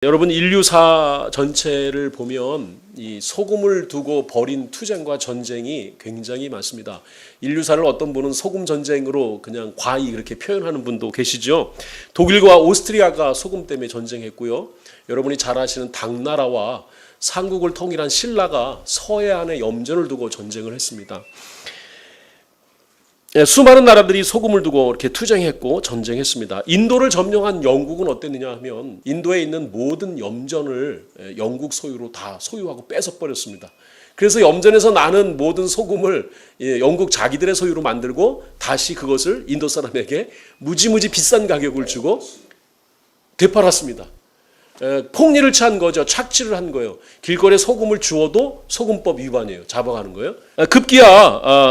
여러분, 인류사 전체를 보면 이 소금을 두고 벌인 투쟁과 전쟁이 굉장히 많습니다. 인류사를 어떤 분은 소금 전쟁으로 그냥 과히 그렇게 표현하는 분도 계시죠. 독일과 오스트리아가 소금 때문에 전쟁했고요. 여러분이 잘 아시는 당나라와 삼국을 통일한 신라가 서해안에 염전을 두고 전쟁을 했습니다. 수많은 나라들이 소금을 두고 이렇게 투쟁했고 전쟁했습니다. 인도를 점령한 영국은 어땠느냐 하면 인도에 있는 모든 염전을 영국 소유로 다 소유하고 뺏어 버렸습니다. 그래서 염전에서 나는 모든 소금을 영국 자기들의 소유로 만들고 다시 그것을 인도 사람에게 무지무지 비싼 가격을 주고 되팔았습니다. 폭리를 취한 거죠. 착취를 한 거예요. 길거리에 소금을 주어도 소금법 위반이에요. 잡아가는 거예요. 급기야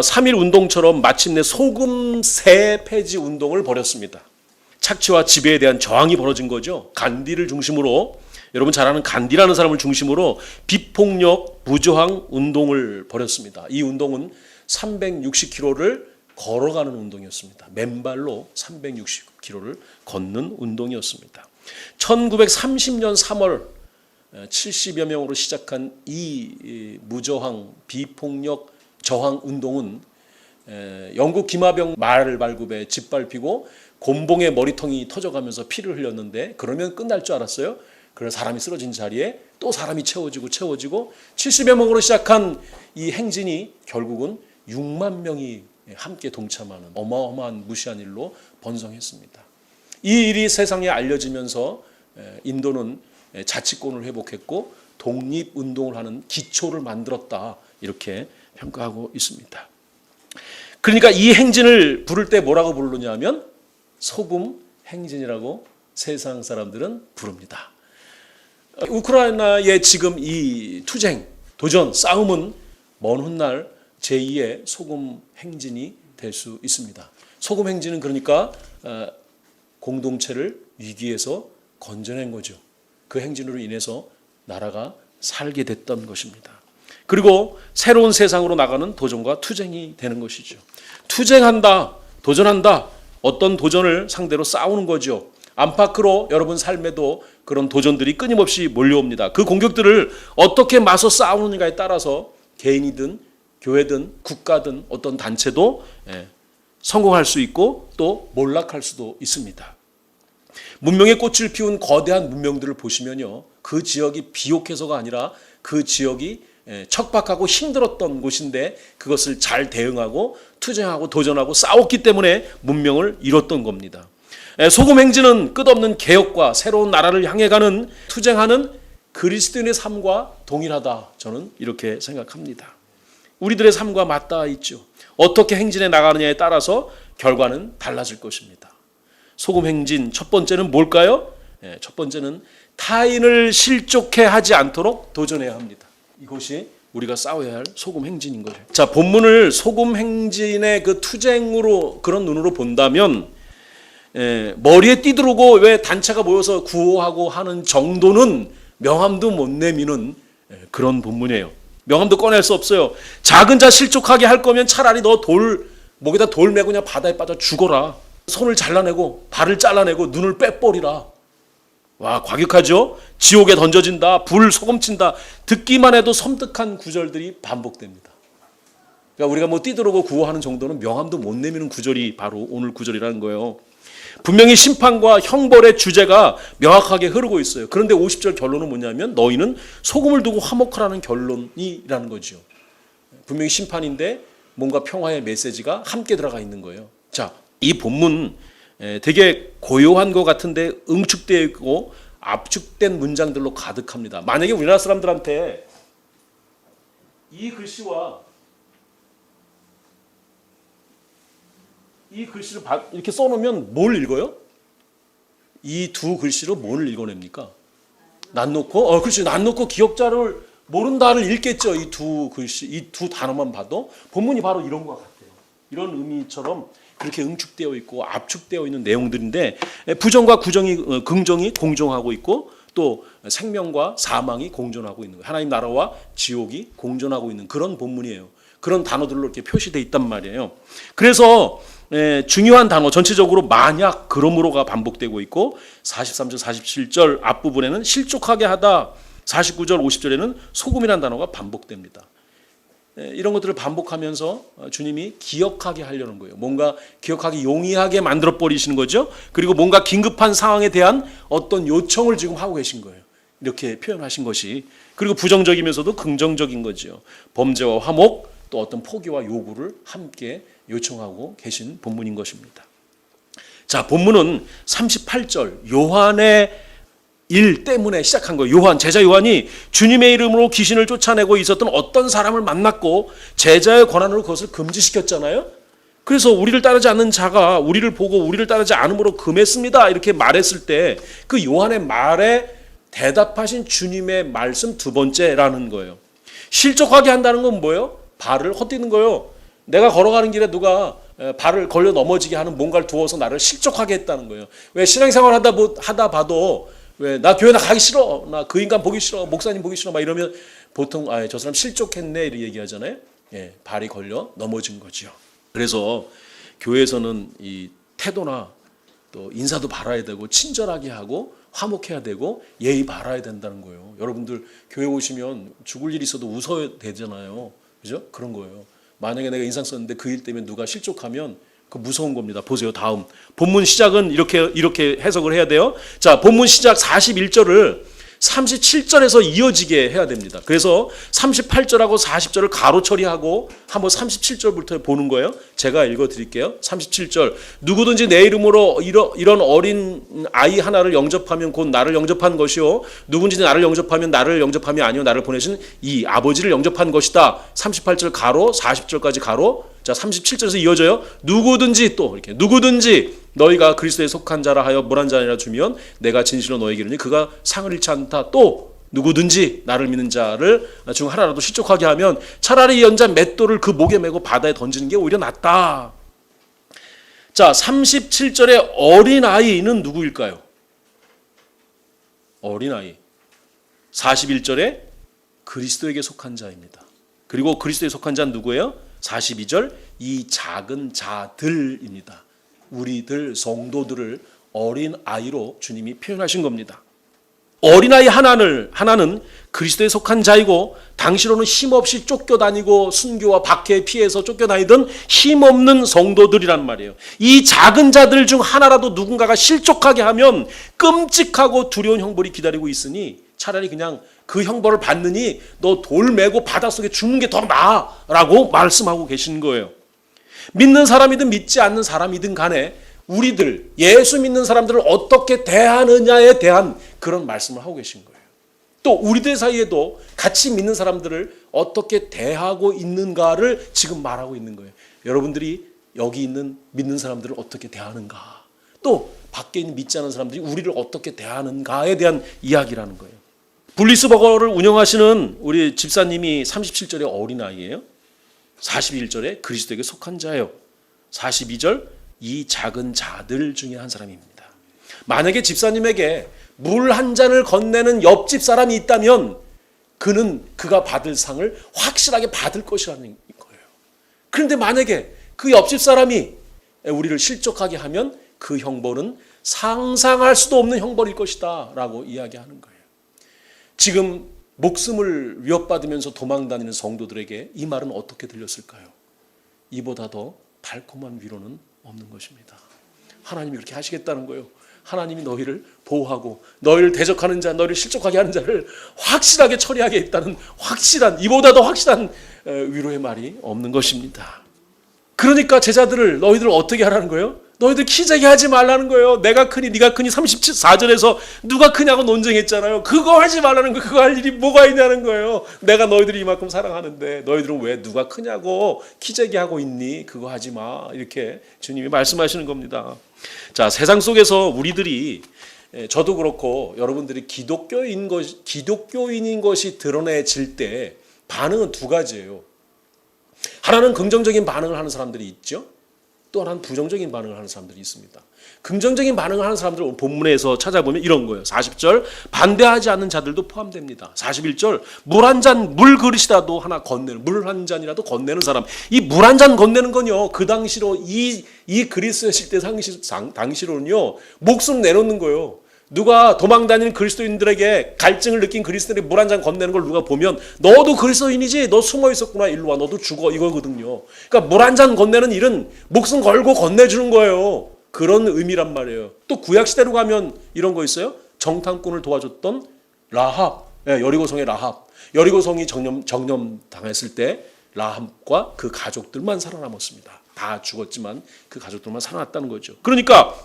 3.1 운동처럼 마침내 소금세 폐지 운동을 벌였습니다. 착취와 지배에 대한 저항이 벌어진 거죠. 간디를 중심으로, 여러분 잘 아는 간디라는 사람을 중심으로 비폭력 무저항 운동을 벌였습니다. 이 운동은 360km를 걸어가는 운동이었습니다. 맨발로 360km를 걷는 운동이었습니다. 1930년 3월 70여 명으로 시작한 이 무저항 비폭력 저항 운동은 영국 기마병 말 발굽에 짓밟히고 곤봉의 머리통이 터져가면서 피를 흘렸는데, 그러면 끝날 줄 알았어요. 그래서 사람이 쓰러진 자리에 또 사람이 채워지고 70여 명으로 시작한 이 행진이 결국은 6만 명이 함께 동참하는 어마어마한 무시한 일로 번성했습니다. 이 일이 세상에 알려지면서 인도는 자치권을 회복했고 독립운동을 하는 기초를 만들었다, 이렇게 평가하고 있습니다. 그러니까 이 행진을 부를 때 뭐라고 부르냐면 소금 행진이라고 세상 사람들은 부릅니다. 우크라이나의 지금 이 투쟁, 도전, 싸움은 먼 훗날 제2의 소금 행진이 될 수 있습니다. 소금 행진은 그러니까 공동체를 위기에서 건져낸 거죠. 그 행진으로 인해서 나라가 살게 됐던 것입니다. 그리고 새로운 세상으로 나가는 도전과 투쟁이 되는 것이죠. 투쟁한다, 도전한다, 어떤 도전을 상대로 싸우는 거죠. 안팎으로 여러분 삶에도 그런 도전들이 끊임없이 몰려옵니다. 그 공격들을 어떻게 맞서 싸우느냐에 따라서 개인이든 교회든 국가든 어떤 단체도 성공할 수 있고 또 몰락할 수도 있습니다. 문명의 꽃을 피운 거대한 문명들을 보시면요, 그 지역이 비옥해서가 아니라 그 지역이 척박하고 힘들었던 곳인데 그것을 잘 대응하고 투쟁하고 도전하고 싸웠기 때문에 문명을 이뤘던 겁니다. 소금 행진은 끝없는 개혁과 새로운 나라를 향해 가는 투쟁하는 그리스도인의 삶과 동일하다, 저는 이렇게 생각합니다. 우리들의 삶과 맞닿아 있죠. 어떻게 행진해 나가느냐에 따라서 결과는 달라질 것입니다. 소금 행진 첫 번째는 뭘까요? 첫 번째는 타인을 실족해 하지 않도록 도전해야 합니다. 이것이 우리가 싸워야 할 소금 행진인 거죠. 자, 본문을 소금 행진의 그 투쟁으로, 그런 눈으로 본다면 머리에 띠들어오고 왜 단체가 모여서 구호하고 하는 정도는 명함도 못 내미는 그런 본문이에요. 명함도 꺼낼 수 없어요. 작은 자 실족하게 할 거면 차라리 너 목에다 돌 메고 그냥 바다에 빠져 죽어라. 손을 잘라내고 발을 잘라내고 눈을 빼버리라. 와, 과격하죠? 지옥에 던져진다, 불 소금친다. 듣기만 해도 섬뜩한 구절들이 반복됩니다. 그러니까 우리가 뭐 띠들어오고 구호하는 정도는 명함도 못 내미는 구절이 바로 오늘 구절이라는 거예요. 분명히 심판과 형벌의 주제가 명확하게 흐르고 있어요. 그런데 50절 결론은 뭐냐면 너희는 소금을 두고 화목하라는 결론이라는 거죠. 분명히 심판인데 뭔가 평화의 메시지가 함께 들어가 있는 거예요. 자, 이 본문 되게 고요한 것 같은데 응축되어 있고 압축된 문장들로 가득합니다. 만약에 우리나라 사람들한테 이 글씨와 이 글씨를 이렇게 써놓으면 뭘 읽어요? 이 두 글씨로 뭘 읽어냅니까? 난 놓고, 그렇지, 난 놓고 기억자를 모른다를 읽겠죠. 이 두 글씨, 이 두 단어만 봐도 본문이 바로 이런 것 같아요. 이런 의미처럼 그렇게 응축되어 있고 압축되어 있는 내용들인데, 부정과 긍정이 공존하고 있고 또 생명과 사망이 공존하고 있는 거예요. 하나님 나라와 지옥이 공존하고 있는 그런 본문이에요. 그런 단어들로 이렇게 표시되어 있단 말이에요. 그래서 중요한 단어 전체적으로 만약 그러므로가 반복되고 있고 43절 47절 앞부분에는 실족하게 하다 49절 50절에는 소금이라는 단어가 반복됩니다. 이런 것들을 반복하면서 주님이 기억하게 하려는 거예요. 뭔가 기억하기 용이하게 만들어 버리시는 거죠. 그리고 뭔가 긴급한 상황에 대한 어떤 요청을 지금 하고 계신 거예요. 이렇게 표현하신 것이. 그리고 부정적이면서도 긍정적인 거죠. 범죄와 화목 또 어떤 포기와 요구를 함께 요청하고 계신 본문인 것입니다. 자, 본문은 38절 요한의 일 때문에 시작한 거예요. 제자 요한이 주님의 이름으로 귀신을 쫓아내고 있었던 어떤 사람을 만났고 제자의 권한으로 그것을 금지시켰잖아요. 그래서 우리를 따르지 않는 자가 우리를 보고 우리를 따르지 않음으로 금했습니다. 이렇게 말했을 때 그 요한의 말에 대답하신 주님의 말씀 두 번째라는 거예요. 실족하게 한다는 건 뭐예요? 발을 헛디는 거예요. 내가 걸어가는 길에 누가 발을 걸려 넘어지게 하는 뭔가를 두어서 나를 실족하게 했다는 거예요. 왜 신앙생활 하다 봐도 왜 나 교회 가기 싫어, 나 그 인간 보기 싫어, 목사님 보기 싫어 막 이러면 보통 저 사람 실족했네 이렇게 얘기하잖아요. 발이 걸려 넘어진 거죠. 그래서 교회에서는 이 태도나 또 인사도 바라야 되고 친절하게 하고 화목해야 되고 예의 바라야 된다는 거예요. 여러분들 교회 오시면 죽을 일 있어도 웃어야 되잖아요. 그죠? 그런 거예요. 만약에 내가 인상 썼는데 그 일 때문에 누가 실족하면 그 무서운 겁니다. 보세요. 다음 본문 시작은 이렇게 해석을 해야 돼요. 자, 본문 시작 41절을 37절에서 이어지게 해야 됩니다. 그래서 38절하고 40절을 가로 처리하고 한번 37절부터 보는 거예요. 제가 읽어드릴게요. 37절 누구든지 내 이름으로 이런 어린 아이 하나를 영접하면 곧 나를 영접한 것이요 누구든지 나를 영접하면 나를 영접함이 아니요 나를 보내신 이 아버지를 영접한 것이다. 38절 가로 40절까지 가로. 자, 37절에서 이어져요. 누구든지 또 이렇게 누구든지 너희가 그리스도에 속한 자라 하여 물 한 잔이라 주면 내가 진실로 너에게 이르니 그가 상을 잃지 않다. 또 누구든지 나를 믿는 자를 중 하나라도 실족하게 하면 차라리 연자 맷돌을 그 목에 메고 바다에 던지는 게 오히려 낫다. 자, 37절의 어린아이는 누구일까요? 어린아이. 41절에 그리스도에게 속한 자입니다. 그리고 그리스도에 속한 자는 누구예요? 42절 이 작은 자들입니다. 우리들 성도들을 어린아이로 주님이 표현하신 겁니다. 어린아이 하나는 그리스도에 속한 자이고 당시로는 힘없이 쫓겨다니고 순교와 박해에 피해서 쫓겨다니던 힘없는 성도들이란 말이에요. 이 작은 자들 중 하나라도 누군가가 실족하게 하면 끔찍하고 두려운 형벌이 기다리고 있으니 차라리 그냥 그 형벌을 받느니 너 돌 메고 바닷속에 죽는 게 더 나아라고 말씀하고 계신 거예요. 믿는 사람이든 믿지 않는 사람이든 간에 우리들 예수 믿는 사람들을 어떻게 대하느냐에 대한 그런 말씀을 하고 계신 거예요. 또 우리들 사이에도 같이 믿는 사람들을 어떻게 대하고 있는가를 지금 말하고 있는 거예요. 여러분들이 여기 있는 믿는 사람들을 어떻게 대하는가, 또 밖에 있는 믿지 않는 사람들이 우리를 어떻게 대하는가에 대한 이야기라는 거예요. 블리스버거를 운영하시는 우리 집사님이 37절에 어린아이예요. 41절에 그리스도에게 속한 자예요. 42절 이 작은 자들 중에 한 사람입니다. 만약에 집사님에게 물 한 잔을 건네는 옆집 사람이 있다면 그가 받을 상을 확실하게 받을 것이라는 거예요. 그런데 만약에 그 옆집 사람이 우리를 실족하게 하면 그 형벌은 상상할 수도 없는 형벌일 것이다 라고 이야기하는 거예요. 지금 목숨을 위협받으면서 도망다니는 성도들에게 이 말은 어떻게 들렸을까요? 이보다 더 달콤한 위로는 없는 것입니다. 하나님이 그렇게 하시겠다는 거예요. 하나님이 너희를 보호하고 너희를 대적하는 자, 너희를 실족하게 하는 자를 확실하게 처리하겠다는 이보다 더 확실한 위로의 말이 없는 것입니다. 그러니까 제자들을 너희들 어떻게 하라는 거예요? 너희들 키재기 하지 말라는 거예요. 내가 크니 네가 크니 34절에서 누가 크냐고 논쟁했잖아요. 그거 하지 말라는 거예요. 그거 할 일이 뭐가 있냐는 거예요. 내가 너희들이 이만큼 사랑하는데 너희들은 왜 누가 크냐고 키재기 하고 있니? 그거 하지 마. 이렇게 주님이 말씀하시는 겁니다. 자, 세상 속에서 우리들이 저도 그렇고 여러분들이 기독교인인 것이 드러내질 때 반응은 두 가지예요. 하나는 긍정적인 반응을 하는 사람들이 있죠. 또 하나는 부정적인 반응을 하는 사람들이 있습니다. 긍정적인 반응을 하는 사람들은 본문에서 찾아보면 이런 거예요. 40절 반대하지 않는 자들도 포함됩니다. 41절 물 한 잔 물 그릇이라도 하나 건네는, 물 한 잔이라도 건네는 사람. 이 물 한 잔 건네는 건요, 그 당시로 이 이 그리스의 시대 당시로는요, 목숨 내놓는 거예요. 누가 도망다니는 그리스도인들에게 갈증을 느낀 그리스도인들이 물 한 잔 건네는 걸 누가 보면 너도 그리스도인이지? 너 숨어 있었구나. 일로 와. 너도 죽어. 이거거든요. 그러니까 물 한 잔 건네는 일은 목숨 걸고 건네주는 거예요. 그런 의미란 말이에요. 또 구약시대로 가면 이런 거 있어요. 정탐꾼을 도와줬던 라합. 여리고성의 라합. 여리고성이 정념 당했을 때 라합과 그 가족들만 살아남았습니다. 다 죽었지만 그 가족들만 살아났다는 거죠. 그러니까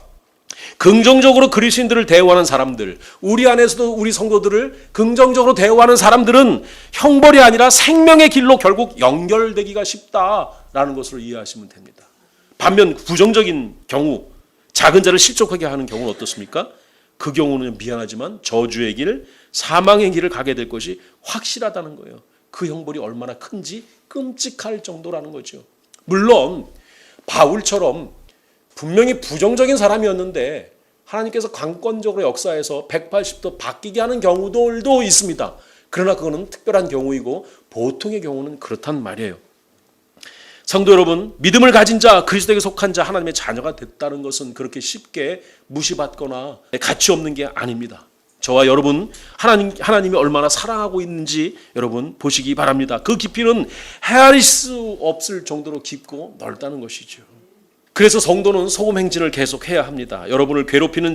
긍정적으로 그리스도인들을 대우하는 사람들, 우리 안에서도 우리 성도들을 긍정적으로 대우하는 사람들은 형벌이 아니라 생명의 길로 결국 연결되기가 쉽다라는 것으로 이해하시면 됩니다. 반면 부정적인 경우, 작은 자를 실족하게 하는 경우는 어떻습니까? 그 경우는 미안하지만 저주의 길, 사망의 길을 가게 될 것이 확실하다는 거예요. 그 형벌이 얼마나 큰지 끔찍할 정도라는 거죠. 물론 바울처럼 분명히 부정적인 사람이었는데 하나님께서 강권적으로 역사에서 180도 바뀌게 하는 경우들도 있습니다. 그러나 그거는 특별한 경우이고 보통의 경우는 그렇단 말이에요. 성도 여러분, 믿음을 가진 자, 그리스도에게 속한 자, 하나님의 자녀가 됐다는 것은 그렇게 쉽게 무시받거나 가치 없는 게 아닙니다. 저와 여러분, 하나님이 얼마나 사랑하고 있는지 여러분 보시기 바랍니다. 그 깊이는 헤아릴 수 없을 정도로 깊고 넓다는 것이죠. 그래서 성도는 소금 행진을 계속해야 합니다. 여러분을 괴롭히는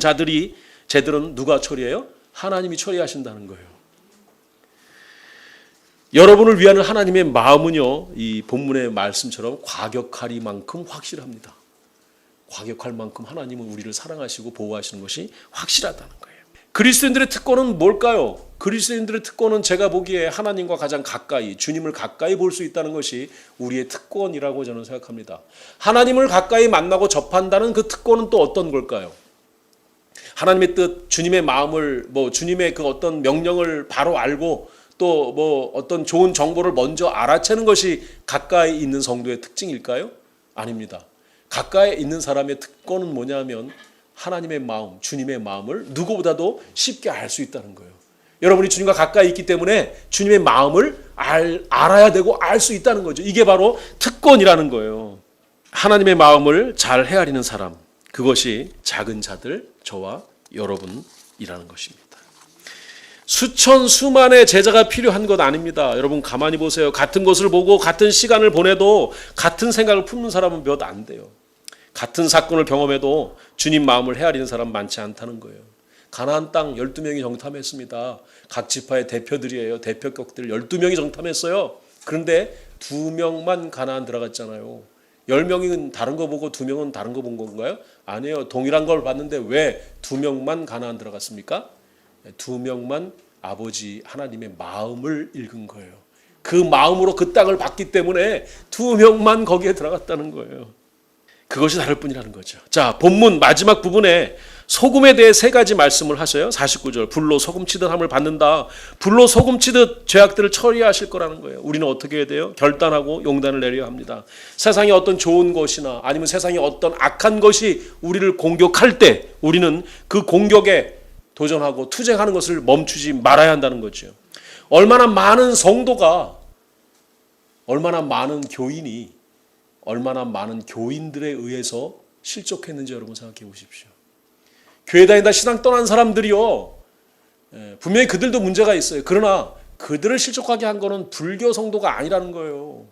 쟤들은 누가 처리해요? 하나님이 처리하신다는 거예요. 여러분을 위하는 하나님의 마음은요, 이 본문의 말씀처럼 과격하리만큼 확실합니다. 과격할 만큼 하나님은 우리를 사랑하시고 보호하시는 것이 확실하다는 거예요. 그리스도인들의 특권은 뭘까요? 그리스도인들의 특권은 제가 보기에 하나님과 가장 가까이, 주님을 가까이 볼 수 있다는 것이 우리의 특권이라고 저는 생각합니다. 하나님을 가까이 만나고 접한다는 그 특권은 또 어떤 걸까요? 하나님의 뜻, 주님의 마음을, 주님의 그 어떤 명령을 바로 알고 또 어떤 좋은 정보를 먼저 알아채는 것이 가까이 있는 성도의 특징일까요? 아닙니다. 가까이 있는 사람의 특권은 뭐냐면 하나님의 마음, 주님의 마음을 누구보다도 쉽게 알 수 있다는 거예요. 여러분이 주님과 가까이 있기 때문에 주님의 마음을 알아야 되고 알 수 있다는 거죠. 이게 바로 특권이라는 거예요. 하나님의 마음을 잘 헤아리는 사람, 그것이 작은 자들, 저와 여러분이라는 것입니다. 수천 수만의 제자가 필요한 것 아닙니다. 여러분 가만히 보세요. 같은 것을 보고 같은 시간을 보내도 같은 생각을 품는 사람은 몇 안 돼요. 같은 사건을 경험해도 주님 마음을 헤아리는 사람 많지 않다는 거예요. 가나안 땅 12명이 정탐했습니다. 각 지파의 대표들이에요. 대표격들 12명이 정탐했어요. 그런데 2명만 가나안 들어갔잖아요. 10명은 다른 거 보고 2명은 다른 거 본 건가요? 아니에요. 동일한 걸 봤는데 왜 2명만 가나안 들어갔습니까? 2명만 아버지 하나님의 마음을 읽은 거예요. 그 마음으로 그 땅을 봤기 때문에 2명만 거기에 들어갔다는 거예요. 그것이 다를 뿐이라는 거죠. 자, 본문 마지막 부분에 소금에 대해 3가지 말씀을 하셔요. 49절, 불로 소금치듯 함을 받는다. 불로 소금치듯 죄악들을 처리하실 거라는 거예요. 우리는 어떻게 해야 돼요? 결단하고 용단을 내려야 합니다. 세상에 어떤 좋은 것이나 아니면 세상에 어떤 악한 것이 우리를 공격할 때 우리는 그 공격에 도전하고 투쟁하는 것을 멈추지 말아야 한다는 거죠. 얼마나 많은 성도가, 얼마나 많은 교인이, 얼마나 많은 교인들에 의해서 실족했는지 여러분 생각해 보십시오. 교회 다니다 신앙 떠난 사람들이요, 분명히 그들도 문제가 있어요. 그러나 그들을 실족하게 한 거는 불교 성도가 아니라는 거예요.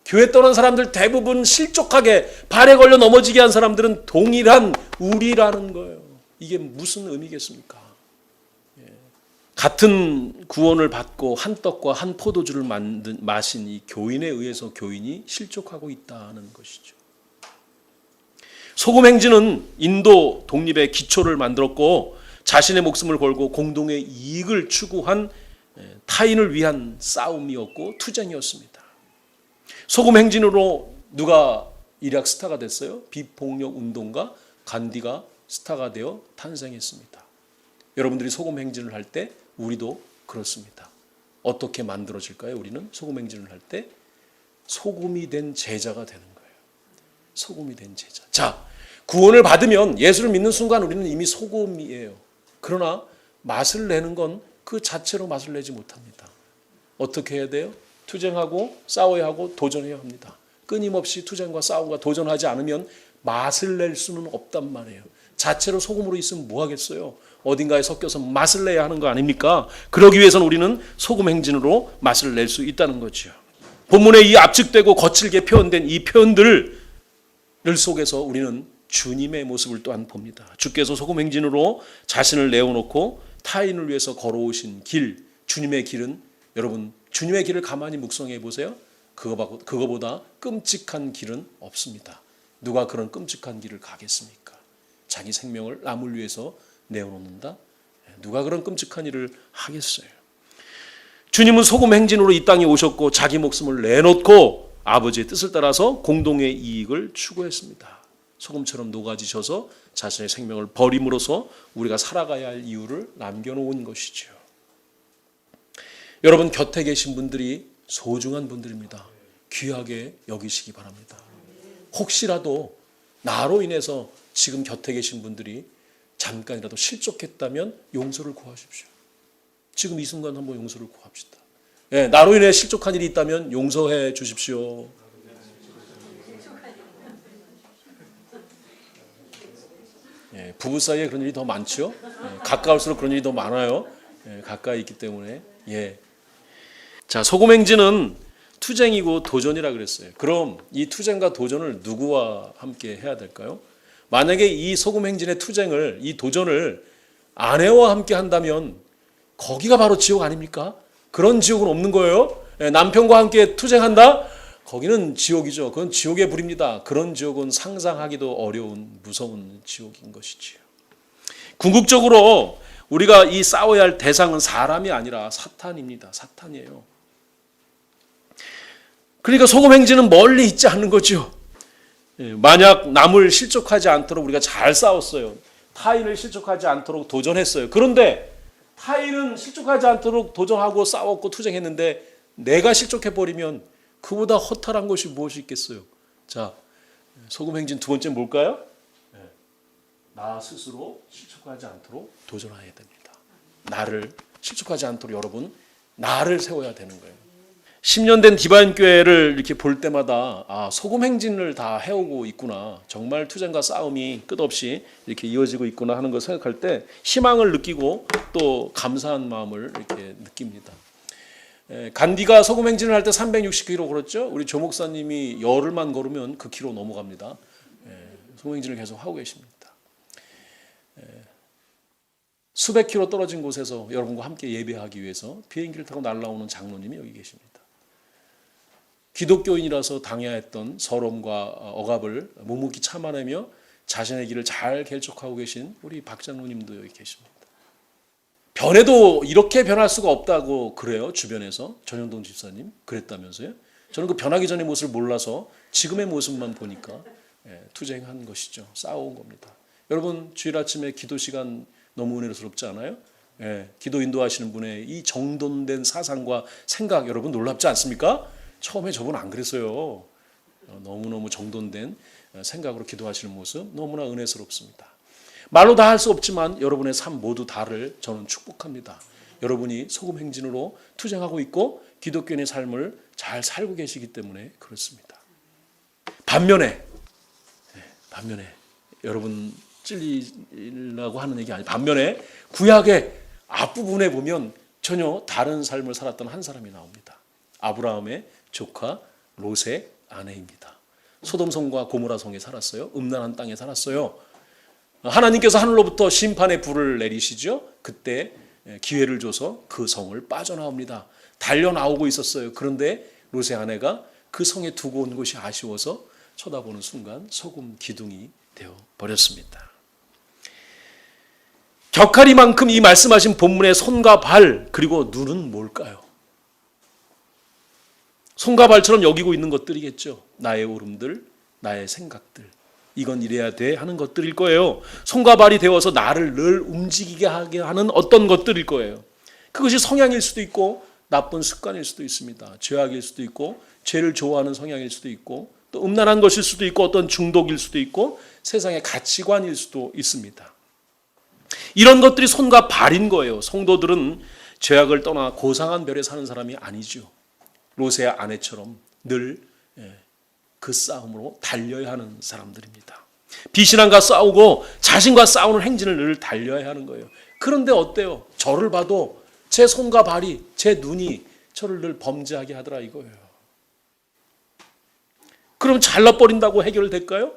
교회 떠난 사람들 대부분 실족하게 발에 걸려 넘어지게 한 사람들은 동일한 우리라는 거예요. 이게 무슨 의미겠습니까? 같은 구원을 받고 한 떡과 한 포도주를 마신 이 교인에 의해서 교인이 실족하고 있다는 것이죠. 소금 행진은 인도 독립의 기초를 만들었고 자신의 목숨을 걸고 공동의 이익을 추구한 타인을 위한 싸움이었고 투쟁이었습니다. 소금 행진으로 누가 일약 스타가 됐어요? 비폭력 운동가 간디가 스타가 되어 탄생했습니다. 여러분들이 소금 행진을 할 때 우리도 그렇습니다. 어떻게 만들어질까요? 우리는 소금 행진을 할 때 소금이 된 제자가 되는 거예요. 소금이 된 제자. 자, 구원을 받으면 예수를 믿는 순간 우리는 이미 소금이에요. 그러나 맛을 내는 건 그 자체로 맛을 내지 못합니다. 어떻게 해야 돼요? 투쟁하고 싸워야 하고 도전해야 합니다. 끊임없이 투쟁과 싸움과 도전하지 않으면 맛을 낼 수는 없단 말이에요. 자체로 소금으로 있으면 뭐 하겠어요? 어딘가에 섞여서 맛을 내야 하는 거 아닙니까? 그러기 위해서는 우리는 소금 행진으로 맛을 낼 수 있다는 거죠. 본문에 이 압축되고 거칠게 표현된 이 표현들 속에서 우리는 주님의 모습을 또한 봅니다. 주께서 소금 행진으로 자신을 내어놓고 타인을 위해서 걸어오신 길, 주님의 길은 여러분 주님의 길을 가만히 묵상해 보세요. 그거보다 끔찍한 길은 없습니다. 누가 그런 끔찍한 길을 가겠습니까? 자기 생명을 남을 위해서 내어놓는다? 누가 그런 끔찍한 일을 하겠어요? 주님은 소금 행진으로 이 땅에 오셨고 자기 목숨을 내놓고 아버지의 뜻을 따라서 공동의 이익을 추구했습니다. 소금처럼 녹아지셔서 자신의 생명을 버림으로써 우리가 살아가야 할 이유를 남겨놓은 것이죠. 여러분 곁에 계신 분들이 소중한 분들입니다. 귀하게 여기시기 바랍니다. 혹시라도 나로 인해서 지금 곁에 계신 분들이 잠깐이라도 실족했다면 용서를 구하십시오. 지금 이 순간 한번 용서를 구합시다. 예, 나로 인해 실족한 일이 있다면 용서해 주십시오. 예, 부부 사이에 그런 일이 더 많죠. 예, 가까울수록 그런 일이 더 많아요. 예, 가까이 있기 때문에. 예. 자, 소금 행진은 투쟁이고 도전이라 그랬어요. 그럼 이 투쟁과 도전을 누구와 함께 해야 될까요? 만약에 이 소금 행진의 투쟁을, 이 도전을 아내와 함께 한다면 거기가 바로 지옥 아닙니까? 그런 지옥은 없는 거예요. 남편과 함께 투쟁한다? 거기는 지옥이죠. 그건 지옥의 불입니다. 그런 지옥은 상상하기도 어려운 무서운 지옥인 것이지요. 궁극적으로 우리가 이 싸워야 할 대상은 사람이 아니라 사탄입니다. 사탄이에요. 그러니까 소금 행진은 멀리 있지 않는 거죠. 만약 남을 실족하지 않도록 우리가 잘 싸웠어요. 타인을 실족하지 않도록 도전했어요. 그런데 타인은 실족하지 않도록 도전하고 싸웠고 투쟁했는데 내가 실족해버리면 그보다 허탈한 것이 무엇이 있겠어요. 자, 소금 행진 두 번째 뭘까요? 나 스스로 실족하지 않도록 도전해야 됩니다. 나를 실족하지 않도록 여러분 나를 세워야 되는 거예요. 10년 된 디바인 교회를 이렇게 볼 때마다 소금 행진을 다 해오고 있구나. 정말 투쟁과 싸움이 끝없이 이렇게 이어지고 있구나 하는 걸 생각할 때 희망을 느끼고 또 감사한 마음을 이렇게 느낍니다. 간디가 소금 행진을 할 때 360km 걸었죠. 우리 조 목사님이 열흘만 걸으면 그 키로 넘어갑니다. 소금 행진을 계속 하고 계십니다. 수백 킬로 떨어진 곳에서 여러분과 함께 예배하기 위해서 비행기를 타고 날아오는 장로님이 여기 계십니다. 기독교인이라서 당해야 했던 서러움과 억압을 묵묵히 참아내며 자신의 길을 잘 결정하고 계신 우리 박 장로님도 여기 계십니다. 변해도 이렇게 변할 수가 없다고 그래요. 주변에서 전영동 집사님 그랬다면서요. 저는 그 변하기 전의 모습을 몰라서 지금의 모습만 보니까 투쟁한 것이죠. 싸워온 겁니다. 여러분 주일 아침에 기도 시간 너무 은혜스럽지 않아요? 기도 인도하시는 분의 이 정돈된 사상과 생각 여러분 놀랍지 않습니까? 처음에 저분 안 그랬어요. 너무너무 정돈된 생각으로 기도하시는 모습 너무나 은혜스럽습니다. 말로 다 할 수 없지만 여러분의 삶 모두 다를 저는 축복합니다. 여러분이 소금 행진으로 투쟁하고 있고 기독교인의 삶을 잘 살고 계시기 때문에 그렇습니다. 반면에 여러분 찔리려고 하는 얘기 아니에요. 반면에 구약의 앞부분에 보면 전혀 다른 삶을 살았던 한 사람이 나옵니다. 아브라함의 조카 롯의 아내입니다. 소돔성과 고모라성에 살았어요. 음란한 땅에 살았어요. 하나님께서 하늘로부터 심판의 불을 내리시죠. 그때 기회를 줘서 그 성을 빠져나옵니다. 달려나오고 있었어요. 그런데 롯의 아내가 그 성에 두고 온 것이 아쉬워서 쳐다보는 순간 소금 기둥이 되어 버렸습니다. 격하리만큼 이 말씀하신 본문의 손과 발 그리고 눈은 뭘까요? 손과 발처럼 여기고 있는 것들이겠죠. 나의 오름들, 나의 생각들. 이건 이래야 돼 하는 것들일 거예요. 손과 발이 되어서 나를 늘 움직이게 하게 하는 어떤 것들일 거예요. 그것이 성향일 수도 있고 나쁜 습관일 수도 있습니다. 죄악일 수도 있고 죄를 좋아하는 성향일 수도 있고 또 음란한 것일 수도 있고 어떤 중독일 수도 있고 세상의 가치관일 수도 있습니다. 이런 것들이 손과 발인 거예요. 성도들은 죄악을 떠나 고상한 별에 사는 사람이 아니죠. 롯의 아내처럼 늘 그 싸움으로 달려야 하는 사람들입니다. 비신앙과 싸우고 자신과 싸우는 행진을 늘 달려야 하는 거예요. 그런데 어때요? 저를 봐도 제 손과 발이, 제 눈이 저를 늘 범죄하게 하더라 이거예요. 그럼 잘라버린다고 해결될까요?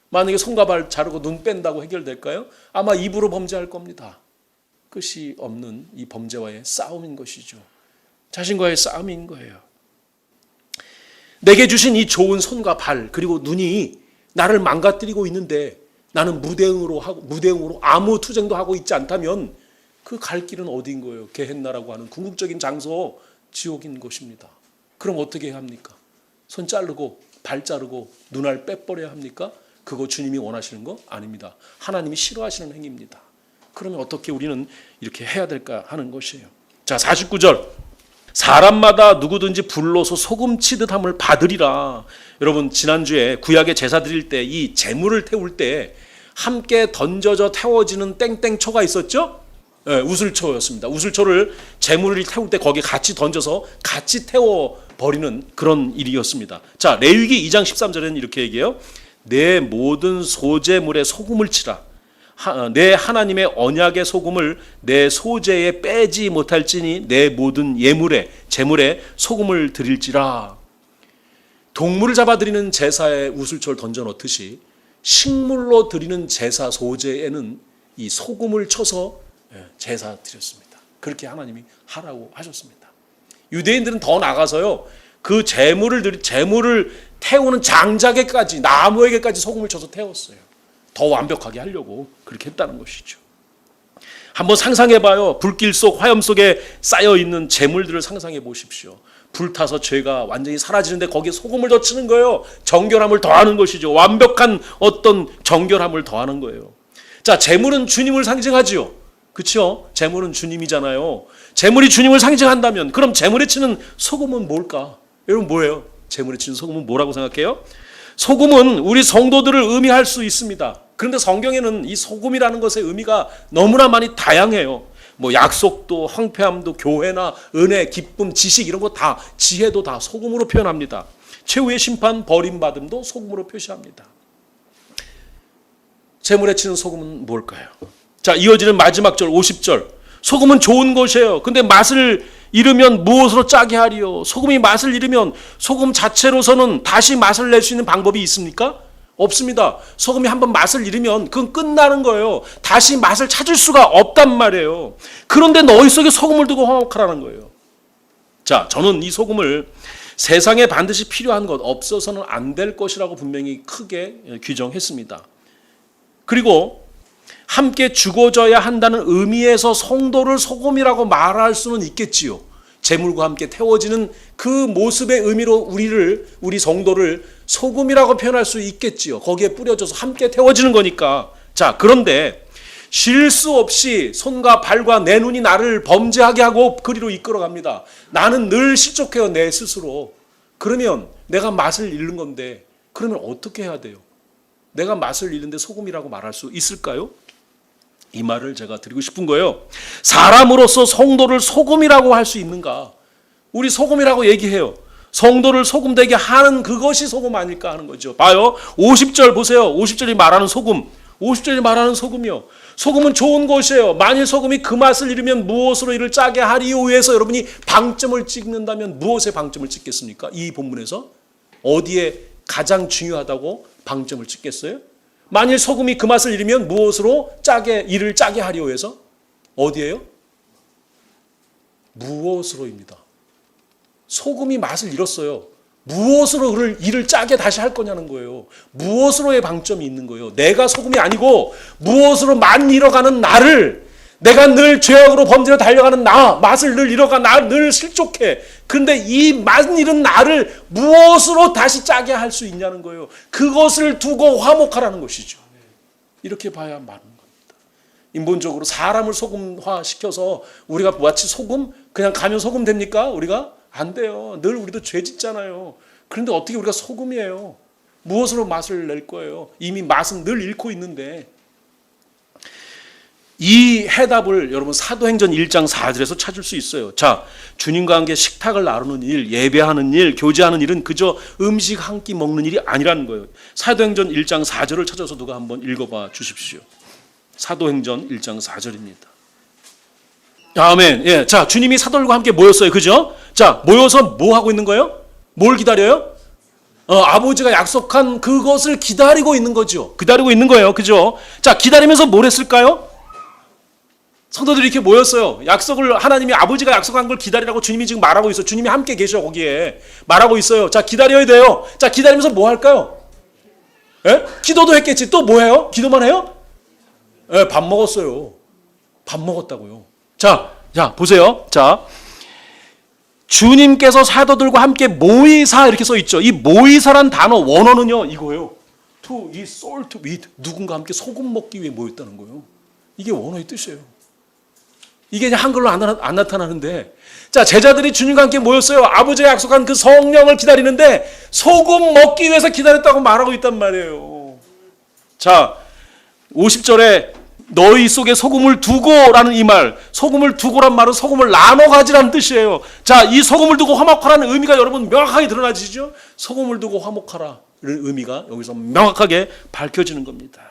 만약에 손과 발 자르고 눈 뺀다고 해결될까요? 아마 입으로 범죄할 겁니다. 끝이 없는 이 범죄와의 싸움인 것이죠. 자신과의 싸움인 거예요. 내게 주신 이 좋은 손과 발 그리고 눈이 나를 망가뜨리고 있는데 나는 무대응으로 아무 투쟁도 하고 있지 않다면 그 갈 길은 어디인 거예요? 게헨나라고 하는 궁극적인 장소, 지옥인 것입니다. 그럼 어떻게 해야 합니까? 손 자르고 발 자르고 눈알 빼버려야 합니까? 그거 주님이 원하시는 거 아닙니다. 하나님이 싫어하시는 행위입니다. 그러면 어떻게 우리는 이렇게 해야 될까 하는 것이에요. 자, 49절. 사람마다 누구든지 불로서 소금 치듯함을 받으리라. 여러분 지난주에 구약의 제사 드릴 때 이 제물을 태울 때 함께 던져져 태워지는 땡땡초가 있었죠? 네, 우슬초였습니다. 우슬초를 제물을 태울 때 거기에 같이 던져서 같이 태워버리는 그런 일이었습니다. 자, 레위기 2장 13절에는 이렇게 얘기해요. 내 모든 소제물에 소금을 치라. 내 하나님의 언약의 소금을 내 소제에 빼지 못할지니 내 모든 예물에 제물에 소금을 드릴지라. 동물을 잡아드리는 제사에 우슬초를 던져 넣듯이 식물로 드리는 제사 소제에는 이 소금을 쳐서 제사 드렸습니다. 그렇게 하나님이 하라고 하셨습니다. 유대인들은 더 나가서요. 그 제물을 태우는 장작에까지 나무에게까지 소금을 쳐서 태웠어요. 더 완벽하게 하려고 그렇게 했다는 것이죠. 한번 상상해봐요. 불길 속 화염 속에 쌓여있는 재물들을 상상해 보십시오. 불타서 죄가 완전히 사라지는데 거기에 소금을 더 치는 거예요. 정결함을 더하는 것이죠. 완벽한 어떤 정결함을 더하는 거예요. 자, 재물은 주님을 상징하지요. 그렇죠? 재물은 주님이잖아요. 재물이 주님을 상징한다면 그럼 재물에 치는 소금은 뭘까? 여러분 뭐예요? 재물에 치는 소금은 뭐라고 생각해요? 소금은 우리 성도들을 의미할 수 있습니다. 그런데 성경에는 이 소금이라는 것의 의미가 너무나 많이 다양해요. 뭐 약속도, 황폐함도, 교회나 은혜, 기쁨, 지식 이런 거 다, 지혜도 다 소금으로 표현합니다. 최후의 심판, 버림받음도 소금으로 표시합니다. 재물에 치는 소금은 뭘까요? 자, 이어지는 마지막 절 50절. 소금은 좋은 것이에요. 근데 맛을 잃으면 무엇으로 짜게 하리요? 소금이 맛을 잃으면 소금 자체로서는 다시 맛을 낼 수 있는 방법이 있습니까? 없습니다. 소금이 한번 맛을 잃으면 그건 끝나는 거예요. 다시 맛을 찾을 수가 없단 말이에요. 그런데 너희 속에 소금을 두고 화목하라는 거예요. 자, 저는 이 소금을 세상에 반드시 필요한 것, 없어서는 안 될 것이라고 분명히 크게 규정했습니다. 그리고 함께 죽어져야 한다는 의미에서 성도를 소금이라고 말할 수는 있겠지요. 재물과 함께 태워지는 그 모습의 의미로 우리 성도를 소금이라고 표현할 수 있겠지요. 거기에 뿌려져서 함께 태워지는 거니까. 자, 그런데 실수 없이 손과 발과 내 눈이 나를 범죄하게 하고 그리로 이끌어갑니다. 나는 늘 실족해요, 내 스스로. 그러면 내가 맛을 잃는 건데 그러면 어떻게 해야 돼요? 내가 맛을 잃는데 소금이라고 말할 수 있을까요? 이 말을 제가 드리고 싶은 거예요. 사람으로서 성도를 소금이라고 할 수 있는가? 우리 소금이라고 얘기해요. 성도를 소금되게 하는 그것이 소금 아닐까 하는 거죠. 봐요. 50절 보세요. 50절이 말하는 소금. 50절이 말하는 소금이요. 소금은 좋은 것이에요. 만일 소금이 그 맛을 잃으면 무엇으로 이를 짜게 하리오에서 여러분이 방점을 찍는다면 무엇에 방점을 찍겠습니까? 이 본문에서 어디에 가장 중요하다고 방점을 찍겠어요? 만일 소금이 그 맛을 잃으면 무엇으로 이를 짜게 하리오 해서 어디예요? 무엇으로입니다. 소금이 맛을 잃었어요. 무엇으로 이를 짜게 다시 할 거냐는 거예요. 무엇으로의 방점이 있는 거예요. 내가 소금이 아니고 무엇으로 맛 잃어가는 나를, 내가 늘 죄악으로 범죄로 달려가는 맛을 늘 잃어가, 늘 실족해. 그런데 이 맛 잃은 나를 무엇으로 다시 짜게 할 수 있냐는 거예요. 그것을 두고 화목하라는 것이죠. 이렇게 봐야 맞는 겁니다. 인본적으로 사람을 소금화시켜서 우리가 마치 소금? 그냥 가면 소금 됩니까? 우리가? 안 돼요. 늘 우리도 죄 짓잖아요. 그런데 어떻게 우리가 소금이에요? 무엇으로 맛을 낼 거예요? 이미 맛은 늘 잃고 있는데. 이 해답을 여러분 사도행전 1장 4절에서 찾을 수 있어요. 자, 주님과 함께 식탁을 나누는 일, 예배하는 일, 교제하는 일은 그저 음식 한 끼 먹는 일이 아니라는 거예요. 사도행전 1장 4절을 찾아서 누가 한번 읽어봐 주십시오. 사도행전 1장 4절입니다. 아멘. 예, 자, 주님이 사도들과 함께 모였어요. 그죠? 자, 모여서 뭐 하고 있는 거예요? 뭘 기다려요? 아버지가 약속한 그것을 기다리고 있는 거죠. 기다리고 있는 거예요. 그죠? 자, 기다리면서 뭘 했을까요? 성도들이 이렇게 모였어요. 약속을 하나님이 아버지가 약속한 걸 기다리라고 주님이 지금 말하고 있어요. 주님이 함께 계셔 거기에 말하고 있어요. 자, 기다려야 돼요. 자, 기다리면서 뭐 할까요? 예? 기도도 했겠지. 또 뭐 해요? 기도만 해요? 예, 밥 먹었어요. 밥 먹었다고요. 자, 보세요. 자, 주님께서 사도들과 함께 모이사 이렇게 써 있죠. 이 모이사란 단어 원어는요 이거예요. To eat salt with, 누군가 함께 소금 먹기 위해 모였다는 거예요. 이게 원어의 뜻이에요. 이게 그냥 한글로 안 나타나는데, 자, 제자들이 주님과 함께 모였어요. 아버지가 약속한 그 성령을 기다리는데 소금 먹기 위해서 기다렸다고 말하고 있단 말이에요. 자, 50절에 너희 속에 소금을 두고라는 이 말, 소금을 두고란 말은 소금을 나눠 가지라는 뜻이에요. 자, 이 소금을 두고 화목하라는 의미가 여러분 명확하게 드러나지죠? 소금을 두고 화목하라는 의미가 여기서 명확하게 밝혀지는 겁니다.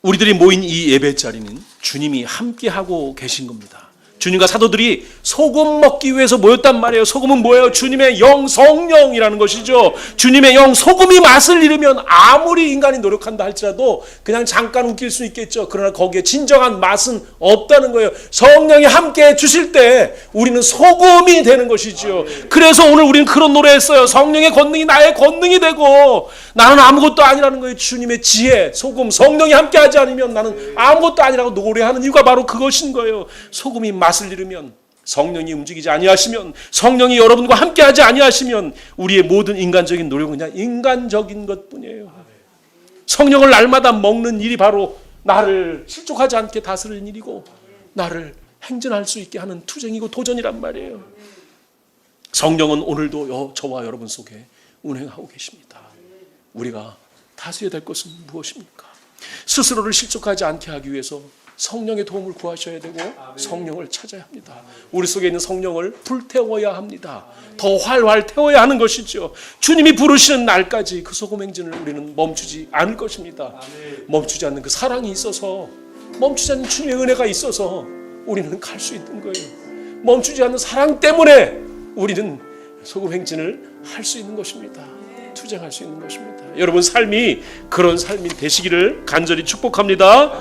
우리들이 모인 이 예배 자리는 주님이 함께하고 계신 겁니다. 주님과 사도들이 소금 먹기 위해서 모였단 말이에요. 소금은 뭐예요? 주님의 영, 성령이라는 것이죠. 주님의 영, 소금이 맛을 잃으면 아무리 인간이 노력한다 할지라도 그냥 잠깐 웃길 수 있겠죠. 그러나 거기에 진정한 맛은 없다는 거예요. 성령이 함께 주실 때 우리는 소금이 되는 것이죠. 그래서 오늘 우리는 그런 노래했어요. 성령의 권능이 나의 권능이 되고 나는 아무것도 아니라는 거예요. 주님의 지혜, 소금, 성령이 함께하지 않으면 나는 아무것도 아니라고 노래하는 이유가 바로 그것인 거예요. 소금이 맛을 잃으면, 성령이 움직이지 아니하시면, 성령이 여러분과 함께하지 아니하시면 우리의 모든 인간적인 노력은 그냥 인간적인 것뿐이에요. 성령을 날마다 먹는 일이 바로 나를 실족하지 않게 다스리는 일이고 나를 행진할 수 있게 하는 투쟁이고 도전이란 말이에요. 성령은 오늘도 저와 여러분 속에 운행하고 계십니다. 우리가 다스려야 될 것은 무엇입니까? 스스로를 실족하지 않게 하기 위해서 성령의 도움을 구하셔야 되고 성령을 찾아야 합니다. 우리 속에 있는 성령을 불태워야 합니다. 더 활활 태워야 하는 것이죠. 주님이 부르시는 날까지 그 소금 행진을 우리는 멈추지 않을 것입니다. 멈추지 않는 그 사랑이 있어서, 멈추지 않는 주님의 은혜가 있어서 우리는 갈 수 있는 거예요. 멈추지 않는 사랑 때문에 우리는 소금 행진을 할 수 있는 것입니다. 투쟁할 수 있는 것입니다. 여러분 삶이 그런 삶이 되시기를 간절히 축복합니다.